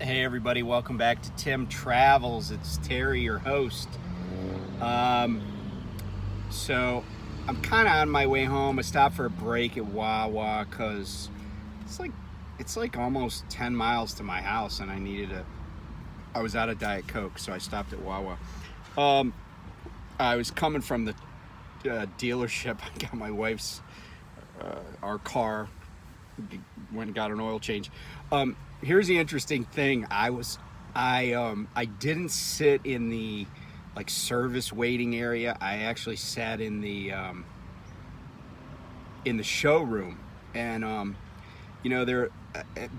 Hey everybody, welcome back to Tim Travels. It's Terry, your host. Um, so I'm kind of on my way home. I stopped for a break at Wawa because it's like almost 10 miles to my house, and I was out of Diet Coke, so I stopped at Wawa. Um, I was coming from the dealership. I got my wife's our car. Went and got an oil change. Here's the interesting thing. I didn't sit in the like service waiting area. I actually sat in the showroom, and there.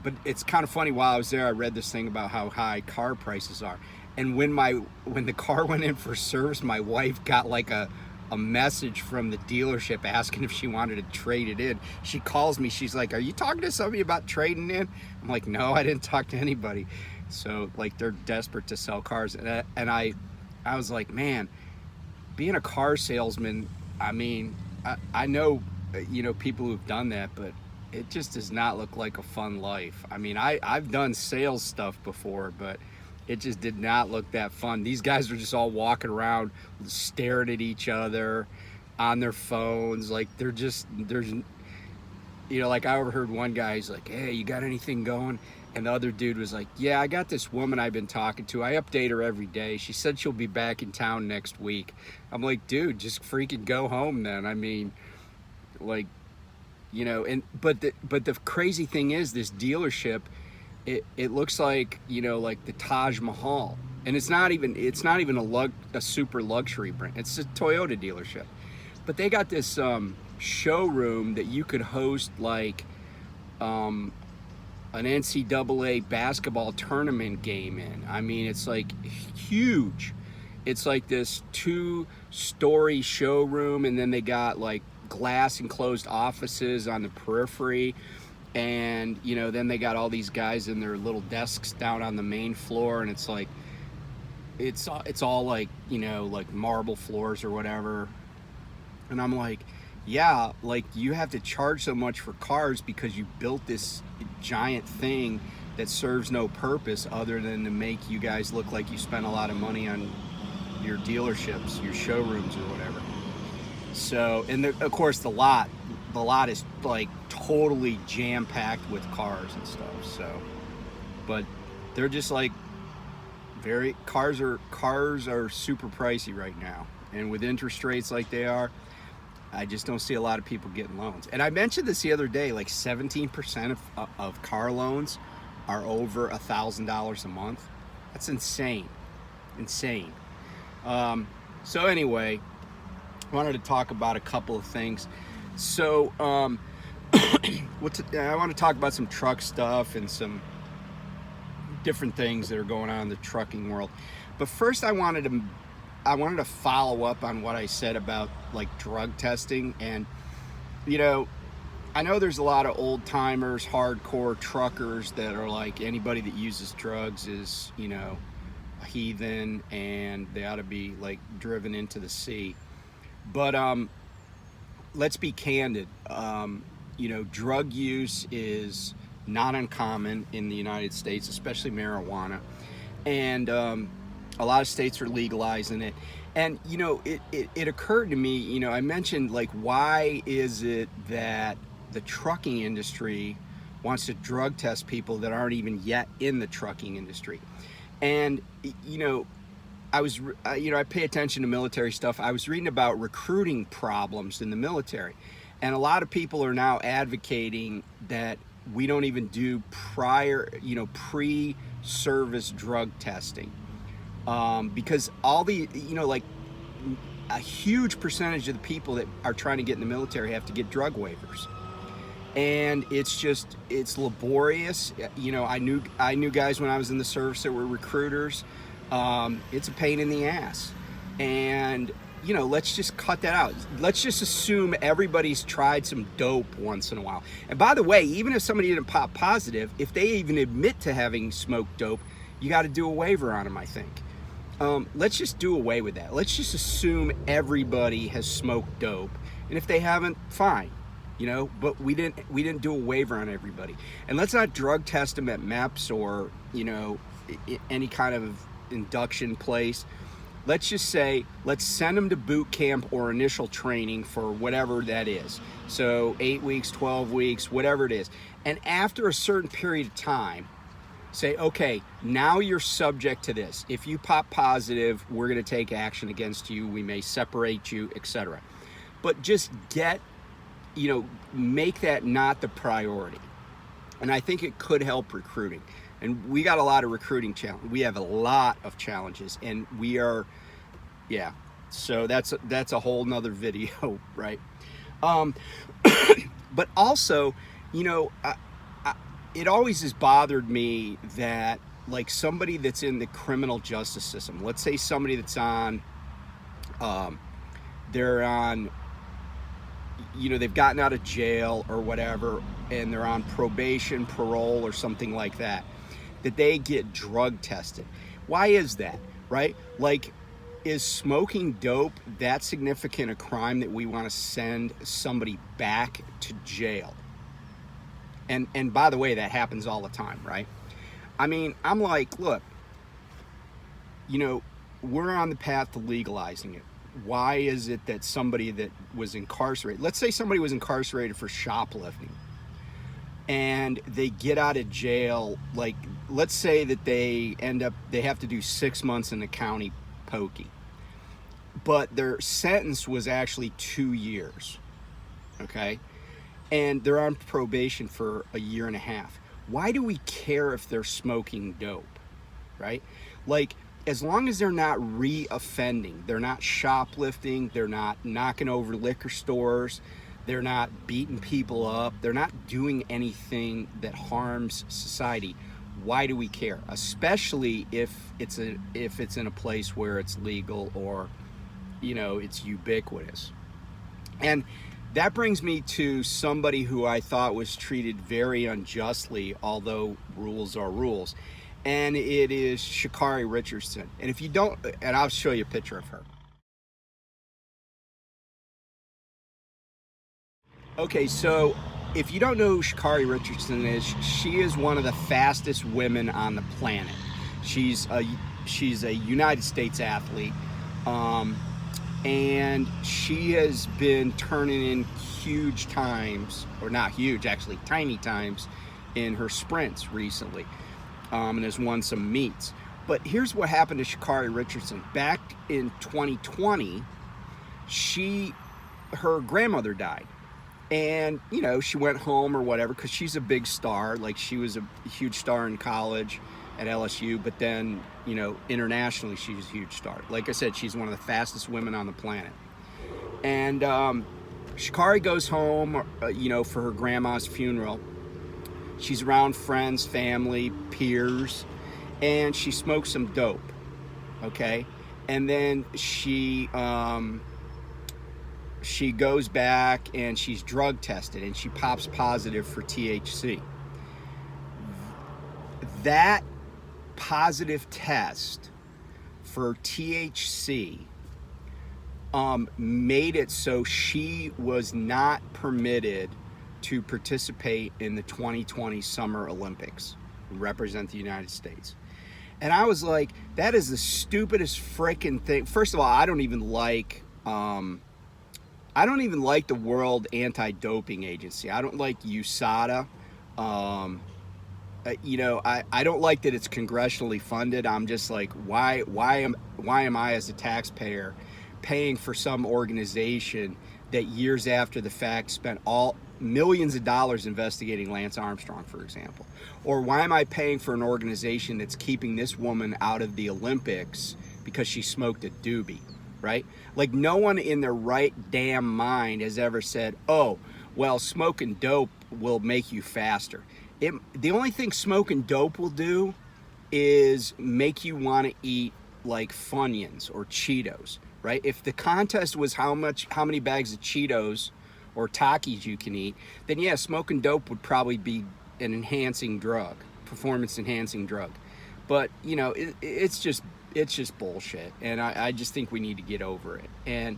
But it's kind of funny. While I was there, I read this thing about how high car prices are. And when the car went in for service, my wife got like a message from the dealership asking if she wanted to trade it in. She calls me, she's like, "Are you talking to somebody about trading in?" I'm like, "No, I didn't talk to anybody." So like they're desperate to sell cars, and I was like, man, being a car salesman, I mean, I know people who've done that, but it just does not look like a fun life. I mean, I've done sales stuff before, but it just did not look that fun. These guys were just all walking around staring at each other on their phones. Like like I overheard one guy, he's like, "Hey, you got anything going?" And the other dude was like, "Yeah, I got this woman I've been talking to. I update her every day. She said she'll be back in town next week." I'm like, "Dude, just freaking go home then." I mean, like, but the crazy thing is, this dealership, it looks like like the Taj Mahal, and it's not even a super luxury brand. It's a Toyota dealership, but they got this showroom that you could host like an NCAA basketball tournament game in. I mean, it's like huge. It's like this 2-story showroom, and then they got like glass enclosed offices on the periphery. And then they got all these guys in their little desks down on the main floor, and it's like it's all like like marble floors or whatever. And I'm like, yeah, like you have to charge so much for cars because you built this giant thing that serves no purpose other than to make you guys look like you spent a lot of money on your dealerships, your showrooms or whatever. So, and of course the lot is like totally jam-packed with cars and stuff. So, but they're just like cars are super pricey right now, and with interest rates like they are, I just don't see a lot of people getting loans. And I mentioned this the other day, like 17% of car loans are over $1,000 a month. That's insane. So anyway, I wanted to talk about a couple of things. So I want to talk about some truck stuff and some different things that are going on in the trucking world. But first, I wanted to follow up on what I said about like drug testing. And I know there's a lot of old timers, hardcore truckers that are like, anybody that uses drugs is a heathen and they ought to be like driven into the sea. But let's be candid. Drug use is not uncommon in the United States, especially marijuana, and a lot of states are legalizing it. And it occurred to me, I mentioned like, why is it that the trucking industry wants to drug test people that aren't even yet in the trucking industry? And I pay attention to military stuff. I was reading about recruiting problems in the military, and a lot of people are now advocating that we don't even do pre-service drug testing, because all the like a huge percentage of the people that are trying to get in the military have to get drug waivers, and it's laborious. I knew guys when I was in the service that were recruiters. It's a pain in the ass, and let's just cut that out. Let's just assume everybody's tried some dope once in a while. And by the way, even if somebody didn't pop positive, if they even admit to having smoked dope, you got to do a waiver on them, I think. Let's just do away with that. Let's just assume everybody has smoked dope, and if they haven't, fine. you know, but we didn't do a waiver on everybody. And let's not drug test them at MEPS or, you know, any kind of induction place. Let's just say, let's send them to boot camp or initial training for whatever that is. So 8 weeks, 12 weeks, whatever it is. And after a certain period of time, say, okay, now you're subject to this. If you pop positive, we're going to take action against you. We may separate you, etc. But just make that not the priority. And I think it could help recruiting. And we got a lot of recruiting challenges. We have a lot of challenges, and we are, yeah. So that's a whole nother video, right? But also, you know, it always has bothered me that, like, somebody that's in the criminal justice system, let's say somebody that's on, they're on, you know, they've gotten out of jail or whatever, and they're on probation, parole, or something like that, that they get drug tested. Why is that, right? Like, is smoking dope that significant a crime that we want to send somebody back to jail? And by the way, that happens all the time, right? I mean, I'm like, look, you know, we're on the path to legalizing it. Why is it that somebody that was incarcerated, let's say somebody was incarcerated for shoplifting, and they get out of jail, like, let's say that they have to do 6 months in the county pokey, but their sentence was actually 2 years, okay? And they're on probation for a year and a half. Why do we care if they're smoking dope, right? Like, as long as they're not re-offending, they're not shoplifting, they're not knocking over liquor stores, they're not beating people up, they're not doing anything that harms society, why do we care? Especially if it's in a place where it's legal or, you know, it's ubiquitous. And that brings me to somebody who I thought was treated very unjustly, although rules are rules. And it is Sha'Carri Richardson. And if you don't, and I'll show you a picture of her. Okay, so if you don't know who Sha'Carri Richardson is, she is one of the fastest women on the planet. She's a United States athlete. And she has been turning in huge times, or not huge, actually tiny times, in her sprints recently, and has won some meets. But here's what happened to Sha'Carri Richardson. Back in 2020, her grandmother died. And, you know, she went home or whatever, because she's a big star. Like, she was a huge star in college at LSU, but then, you know, internationally, she's a huge star. Like I said, she's one of the fastest women on the planet. And Sha'Carri goes home, you know, for her grandma's funeral. She's around friends, family, peers, and she smokes some dope, okay? And then she goes back and she's drug tested, and she pops positive for THC. That positive test for THC made it so she was not permitted to participate in the 2020 Summer Olympics, represent the United States. And I was like, that is the stupidest freaking thing. First of all, I don't even like the World Anti-Doping Agency. I don't like USADA. You know, I don't like that it's congressionally funded. I'm just like, why am I as a taxpayer paying for some organization that years after the fact spent millions of dollars investigating Lance Armstrong, for example? Or why am I paying for an organization that's keeping this woman out of the Olympics because she smoked a doobie, right? Like, no one in their right damn mind has ever said, oh, well, smoking dope will make you faster. The only thing smoking dope will do is make you want to eat, like, Funyuns or Cheetos, right? If the contest was how many bags of Cheetos or Takis you can eat, then yeah, smoking dope would probably be an enhancing drug, performance enhancing drug. But, you know, it's just bullshit, and I just think we need to get over it. And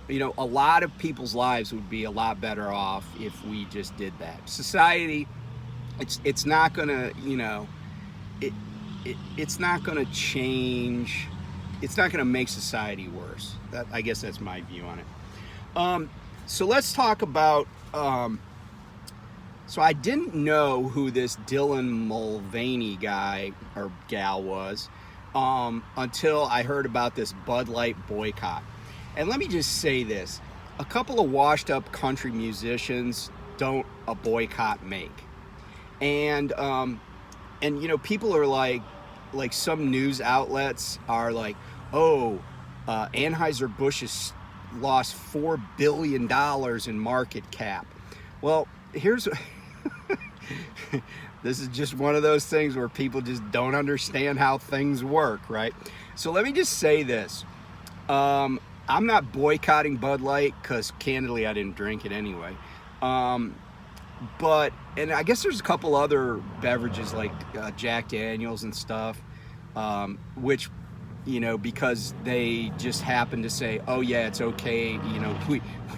You know, a lot of people's lives would be a lot better off if we just did that. Society, it's not gonna, you know, it, it's not gonna change. It's not gonna make society worse. That, I guess that's my view on it. So let's talk about. So I didn't know who this Dylan Mulvaney guy or gal was until I heard about this Bud Light boycott. And let me just say this: a couple of washed-up country musicians don't a boycott make. And you know, people are like some news outlets are like, oh, Anheuser-Busch has lost $4 billion in market cap. Well, here's this is just one of those things where people just don't understand how things work, right? So let me just say this. I'm not boycotting Bud Light because candidly I didn't drink it anyway. But, and I guess there's a couple other beverages like Jack Daniels and stuff, which, you know, because they just happen to say, oh yeah, it's okay, you know,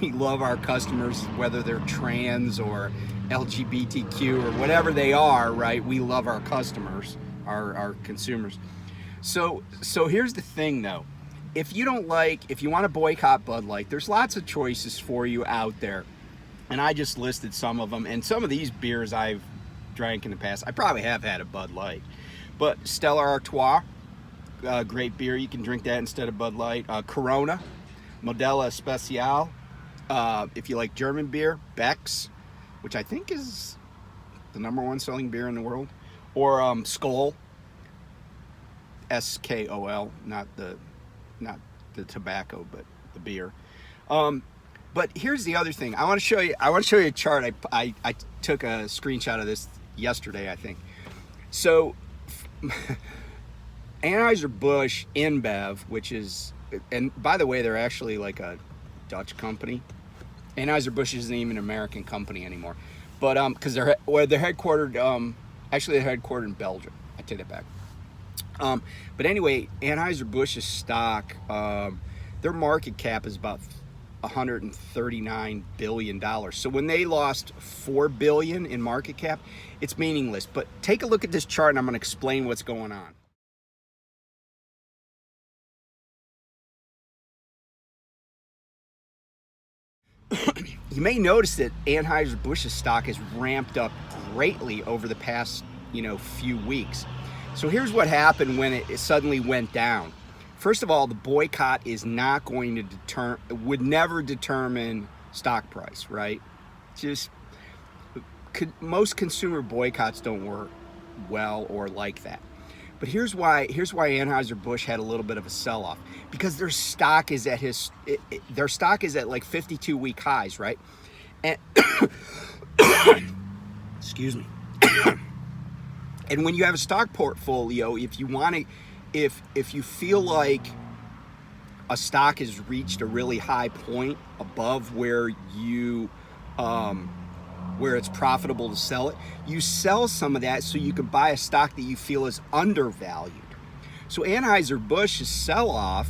we love our customers, whether they're trans or LGBTQ or whatever they are, right? We love our customers, our consumers. So here's the thing though. If you want to boycott Bud Light, there's lots of choices for you out there. And I just listed some of them. And some of these beers I've drank in the past, I probably have had a Bud Light. But Stella Artois, great beer. You can drink that instead of Bud Light. Corona, Modelo Especial. If you like German beer, Beck's, which I think is the #1 selling beer in the world. Or Skol, SKOL, not the tobacco, but the beer. But here's the other thing. I want to show you a chart. I took a screenshot of this yesterday, I think. So Anheuser-Busch InBev, which is, and by the way, they're actually like a Dutch company. Anheuser-Busch isn't even an American company anymore. But because they're headquartered, actually they're headquartered in Belgium. I take that back. But anyway, Anheuser-Busch's stock, their market cap is about $139 billion. So when they lost $4 billion in market cap, it's meaningless. But take a look at this chart and I'm going to explain what's going on. You may notice that Anheuser-Busch's stock has ramped up greatly over the past, few weeks. So here's what happened when it suddenly went down. First of all, the boycott is not going to would never determine stock price, right? Most consumer boycotts don't work well or like that. But here's why Anheuser-Busch had a little bit of a sell-off, because their stock is at like 52-week highs, right? And excuse me. And when you have a stock portfolio, if you feel like a stock has reached a really high point above where where it's profitable to sell it, you sell some of that so you can buy a stock that you feel is undervalued. So Anheuser-Busch's sell-off,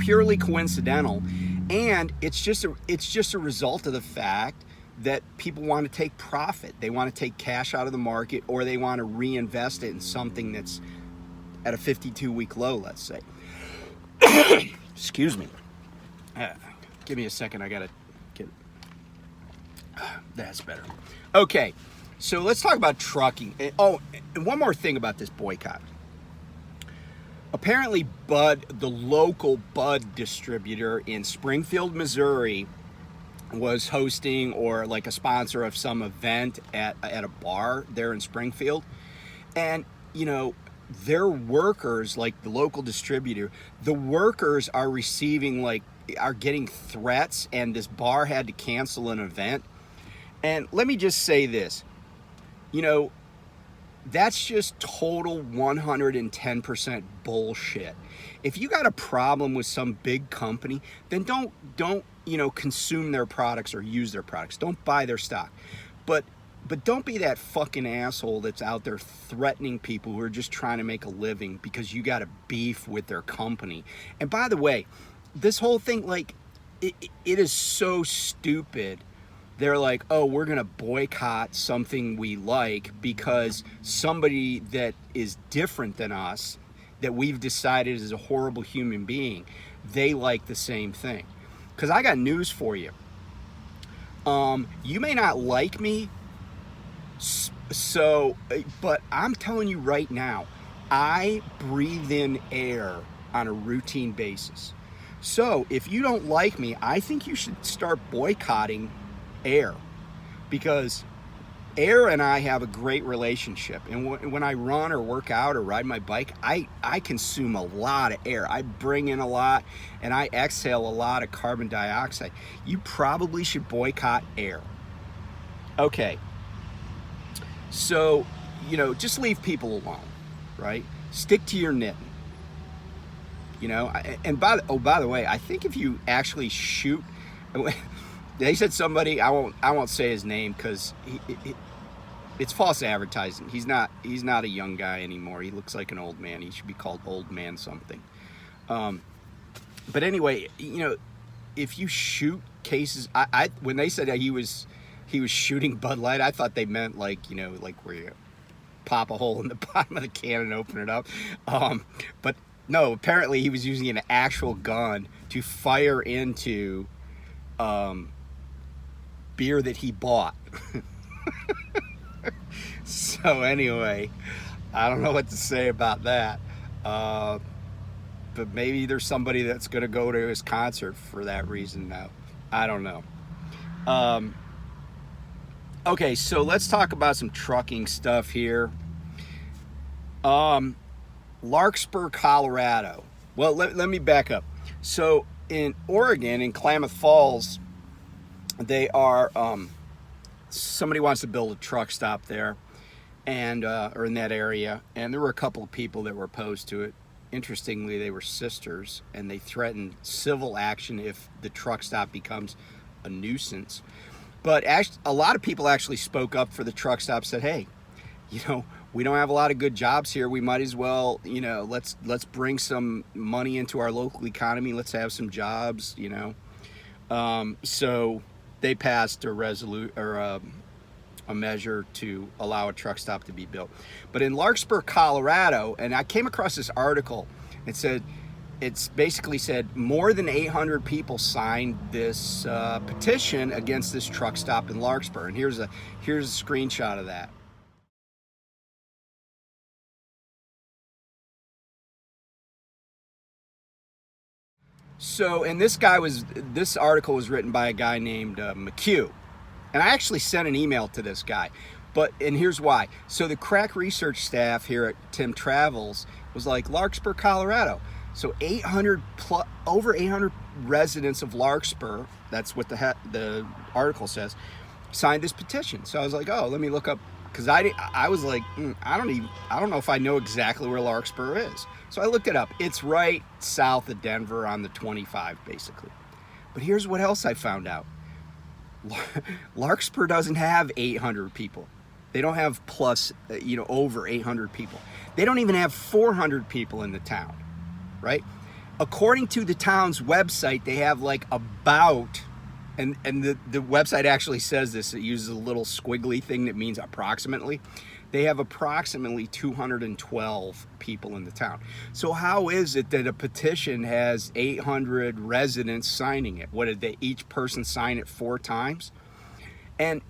purely coincidental, and it's just a result of the fact that people want to take profit. They want to take cash out of the market, or they want to reinvest it in something that's at a 52-week low, let's say. Excuse me. Give me a second. I gotta get. That's better. Okay, so let's talk about trucking. Oh, and one more thing about this boycott. Apparently, the local Bud distributor in Springfield, Missouri, was hosting or like a sponsor of some event at a bar there in Springfield. And, their workers, like the local distributor, the workers are getting threats, and this bar had to cancel an event. And let me just say this, that's just total 110% bullshit. If you got a problem with some big company, then don't consume their products or use their products. Don't buy their stock. But don't be that fucking asshole that's out there threatening people who are just trying to make a living because you got a beef with their company. And by the way, this whole thing, it is so stupid. They're like, oh, we're going to boycott something we like because somebody that is different than us, that we've decided is a horrible human being, they like the same thing. Because I got news for you. You may not like me, so, but I'm telling you right now, I breathe in air on a routine basis. So if you don't like me, I think you should start boycotting air, because air and I have a great relationship. And when I run or work out or ride my bike, I consume a lot of air. I bring in a lot and I exhale a lot of carbon dioxide. You probably should boycott air. Okay. So, just leave people alone, right? Stick to your knitting. And by the way, I think if you actually shoot, they said somebody, I won't say his name because it's false advertising. He's not a young guy anymore. He looks like an old man. He should be called old man something. But anyway, if you shoot cases, I when they said that he was shooting Bud Light, I thought they meant like where you pop a hole in the bottom of the can and open it up. But no, apparently he was using an actual gun to fire into beer that he bought. So anyway, I don't know what to say about that. But maybe there's somebody that's going to go to his concert for that reason now. I don't know. Okay, so let's talk about some trucking stuff here. Larkspur, Colorado. Well, let me back up. So in Oregon, in Klamath Falls, they are, somebody wants to build a truck stop there, and or in that area, and there were a couple of people that were opposed to it. Interestingly, they were sisters, and they threatened civil action if the truck stop becomes a nuisance. But actually, a lot of people actually spoke up for the truck stop, said, hey, we don't have a lot of good jobs here. We might as well, let's bring some money into our local economy. Let's have some jobs, So they passed a measure to allow a truck stop to be built. But in Larkspur, Colorado, and I came across this article, it's basically said more than 800 people signed this petition against this truck stop in Larkspur. And here's a screenshot of that. So, and this article was written by a guy named McHugh. And I actually sent an email to this guy. And here's why. So the crack research staff here at Tim Travels was like, Larkspur, Colorado. So over 800 residents of Larkspur, that's what the article says, signed this petition. So I was like, oh, let me look up, because I was like, I don't know if I know exactly where Larkspur is. So I looked it up. It's right south of Denver on the 25, basically. But here's what else I found out. Larkspur doesn't have 800 people. They don't have over 800 people. They don't even have 400 people in the town, right? According to the town's website, they have like about, and the website actually says this, it uses a little squiggly thing that means approximately. They have approximately 212 people in the town. So how is it that a petition has 800 residents signing it? What did they each person sign it 4 times? And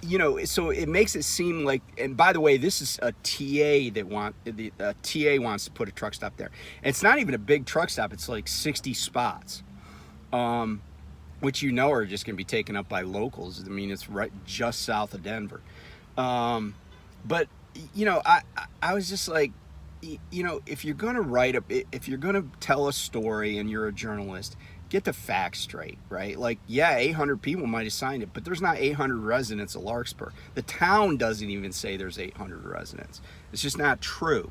so it makes it seem like, and by the way, this is a TA TA wants to put a truck stop there. And it's not even a big truck stop, it's like 60 spots. Which are just gonna be taken up by locals. I mean, it's right just south of Denver. But I was just like, if you're gonna tell a story and you're a journalist, get the facts straight, right? Like, yeah, 800 people might have signed it, but there's not 800 residents of Larkspur. The town doesn't even say there's 800 residents. It's just not true.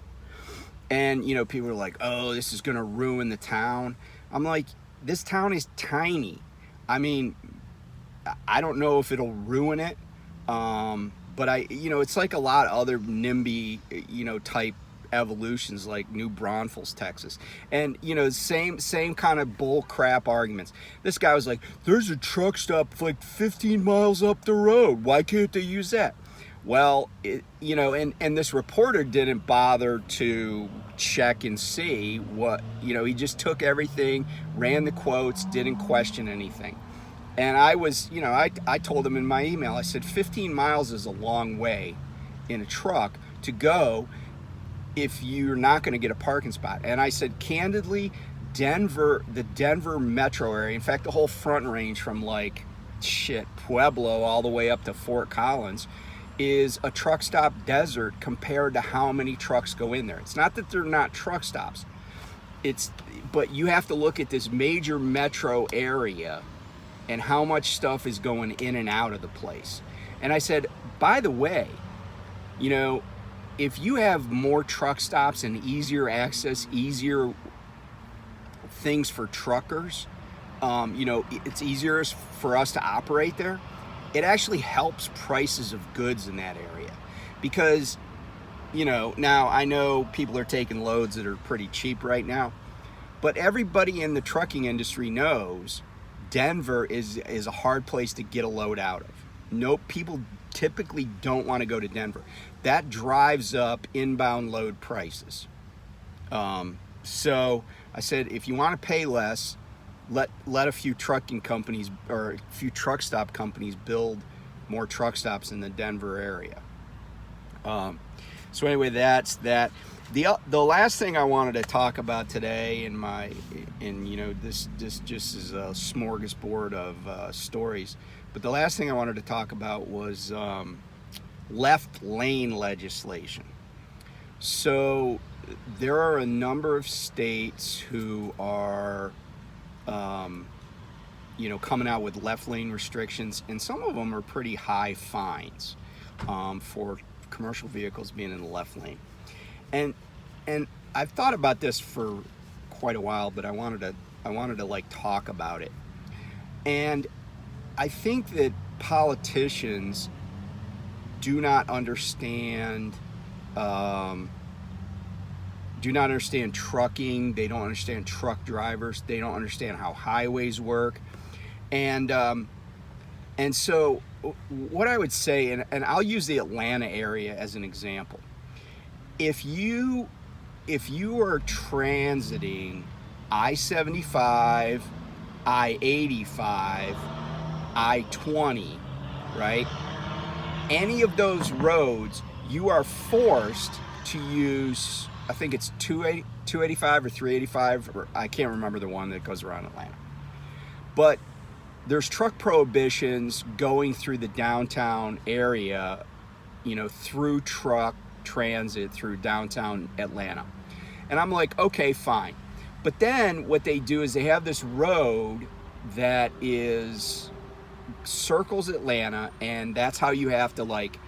And people are like, oh, this is gonna ruin the town. I'm like, this town is tiny. I mean, I don't know if it'll ruin it. But it's like a lot of other NIMBY, type evolutions like New Braunfels, Texas. And, you know, same kind of bull crap arguments. This guy was like, there's a truck stop like 15 miles up the road. Why can't they use that? Well, you know, and this reporter didn't bother to check and see what, you know, he just took everything, ran the quotes, didn't question anything. And I was, you know, I told him in my email, I said 15 miles is a long way in a truck to go if you're not going to get a parking spot. And I said, candidly, the Denver metro area, in fact, the whole Front Range from like, Pueblo all the way up to Fort Collins, is a truck stop desert compared to how many trucks go in there. It's not that they're not truck stops. But you have to look at this major metro area and how much stuff is going in and out of the place. And I said, by the way, you know, if you have more truck stops and easier access, easier things for truckers, you know, it's easier for us to operate there. It actually helps prices of goods in that area because, you know, now I know people are taking loads that are pretty cheap right now, but everybody in the trucking industry knows Denver is a hard place to get a load out of. No, people typically don't want to go to Denver. That drives up inbound load prices. So I said, if you want to pay less, let a few trucking companies or a few truck stop companies build more truck stops in the Denver area. So anyway, that's that. The last thing I wanted to talk about today you know, this just is a smorgasbord of stories, but the last thing I wanted to talk about was left lane legislation. So there are a number of states who are you know, coming out with left lane restrictions, and some of them are pretty high fines for commercial vehicles being in the left lane. And I've thought about this for quite a while, but I wanted to like talk about it. And I think that politicians do not understand trucking. They don't understand truck drivers. They don't understand how highways work. And so what I would say, and I'll use the Atlanta area as an example. If you are transiting I-75, I-85, I-20, right? Any of those roads, you are forced to use, I think it's 285 or 385, or I can't remember the one that goes around Atlanta. But there's truck prohibitions going through the downtown area, you know, through truck transit through downtown Atlanta. And I'm like, okay, fine. But then what they do is they have this road that circles Atlanta, and that's how you have to like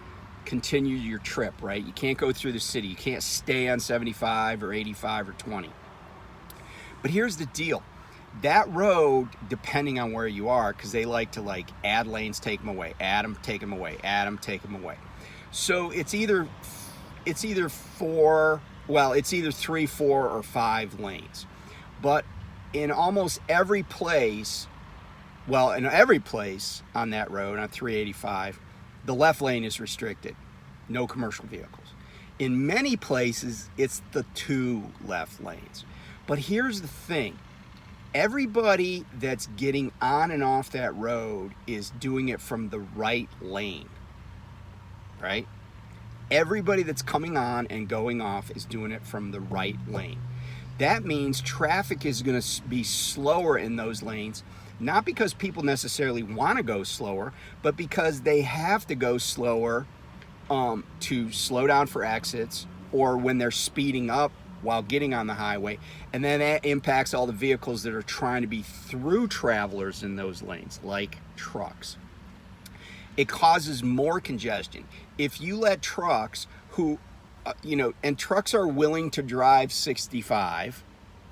continue your trip, right? You can't go through the city. You can't stay on 75 or 85 or 20. But here's the deal. That road, depending on where you are, because they like to like add lanes, take them away, add them, take them away, add them, take them away. So it's either 3, 4, or 5 lanes. But in almost every place, in every place on that road, on 385, the left lane is restricted. No commercial vehicles. In many places, it's the 2 left lanes. But here's the thing. Everybody that's getting on and off that road is doing it from the right lane, right? Everybody that's coming on and going off is doing it from the right lane. That means traffic is going to be slower in those lanes, not because people necessarily want to go slower, but because they have to go slower to slow down for exits, or when they're speeding up while getting on the highway, and then that impacts all the vehicles that are trying to be through travelers in those lanes, like trucks. It causes more congestion. If you let trucks who, and trucks are willing to drive 65,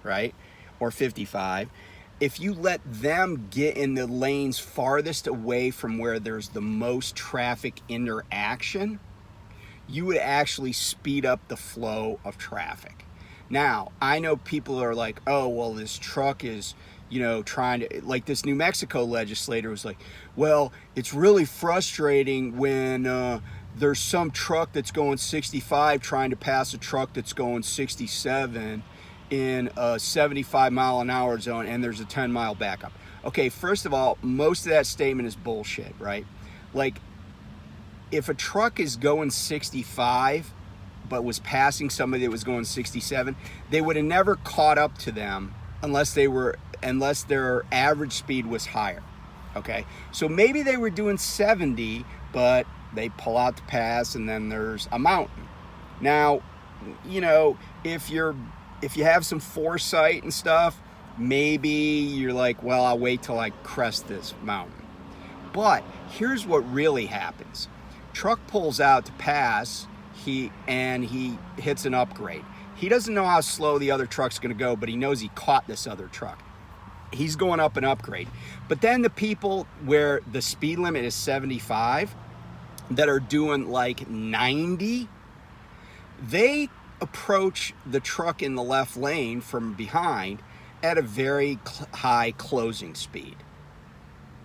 right, or 55, if you let them get in the lanes farthest away from where there's the most traffic interaction, you would actually speed up the flow of traffic. Now, I know people are like, oh, well, this truck is, trying to, like this New Mexico legislator was like, well, it's really frustrating when there's some truck that's going 65 trying to pass a truck that's going 67 in a 75 mile an hour zone, and there's a 10-mile backup. Okay, first of all, most of that statement is bullshit, right? Like, if a truck is going 65 but was passing somebody that was going 67, they would have never caught up to them unless their average speed was higher. Okay, so maybe they were doing 70, but they pull out the pass and then there's a mountain. Now, if you have some foresight and stuff, maybe you're like, well, I'll wait till I crest this mountain. But here's what really happens. Truck pulls out to pass, he hits an upgrade. He doesn't know how slow the other truck's gonna go, but he knows he caught this other truck. He's going up an upgrade. But then the people where the speed limit is 75, that are doing like 90, they approach the truck in the left lane from behind at a very high closing speed.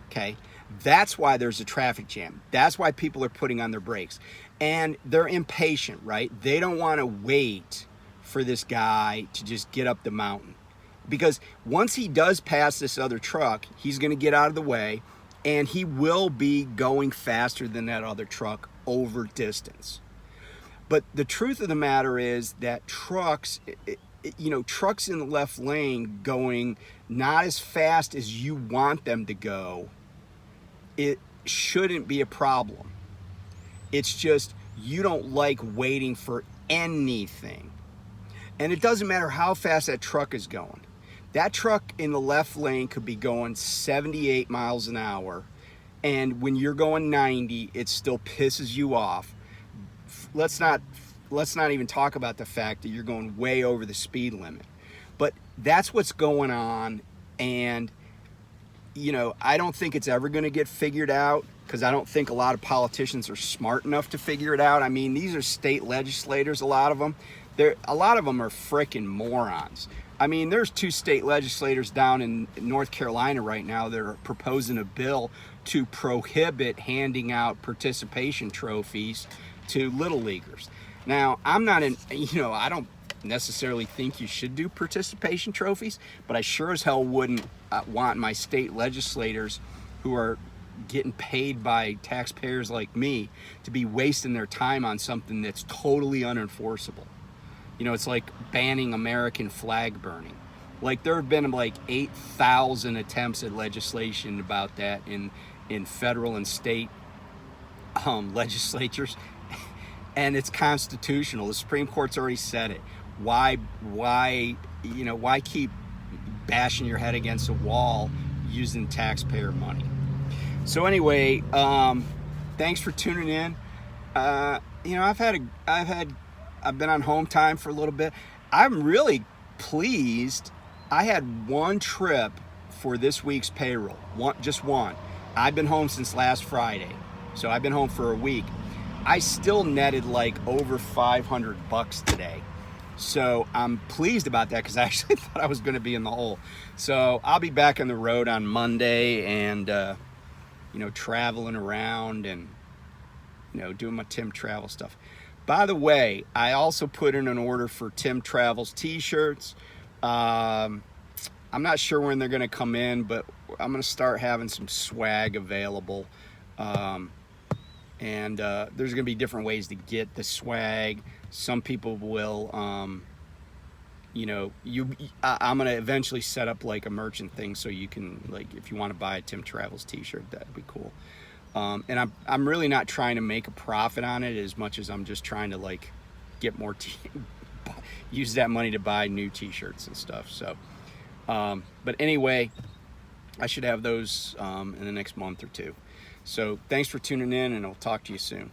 Okay, that's why there's a traffic jam. That's why people are putting on their brakes, and they're impatient, right? They don't want to wait for this guy to just get up the mountain, because once he does pass this other truck, he's going to get out of the way, and he will be going faster than that other truck over distance. But the truth of the matter is that trucks in the left lane going not as fast as you want them to go, it shouldn't be a problem. It's just you don't like waiting for anything. And it doesn't matter how fast that truck is going. That truck in the left lane could be going 78 miles an hour, and when you're going 90, it still pisses you off. Let's not even talk about the fact that you're going way over the speed limit. But that's what's going on, and I don't think it's ever going to get figured out, because I don't think a lot of politicians are smart enough to figure it out. I mean, these are state legislators, a lot of them. A lot of them are frickin' morons. I mean, there's 2 state legislators down in North Carolina right now that are proposing a bill to prohibit handing out participation trophies to little leaguers. Now, I'm not I don't necessarily think you should do participation trophies, but I sure as hell wouldn't want my state legislators, who are getting paid by taxpayers like me, to be wasting their time on something that's totally unenforceable. It's like banning American flag burning. Like, there have been like 8,000 attempts at legislation about that in federal and state legislatures, and it's constitutional. The Supreme Court's already said it. Why keep bashing your head against a wall using taxpayer money? So anyway, thanks for tuning in. I've been on home time for a little bit. I'm really pleased. I had one trip for this week's payroll, just one. I've been home since last Friday, so I've been home for a week. I still netted like over $500 today. So I'm pleased about that, because I actually thought I was going to be in the hole. So I'll be back on the road on Monday, and traveling around and doing my Tim Travel stuff. By the way, I also put in an order for Tim Travels t-shirts. I'm not sure when they're going to come in, but I'm going to start having some swag available. And there's going to be different ways to get the swag. Some people will, I'm going to eventually set up like a merchant thing, so you can, like, if you want to buy a Tim Travels t-shirt, that'd be cool. And I'm really not trying to make a profit on it as much as I'm just trying to like get more use that money to buy new t-shirts and stuff. So, but anyway, I should have those in the next month or two. So thanks for tuning in, and I'll talk to you soon.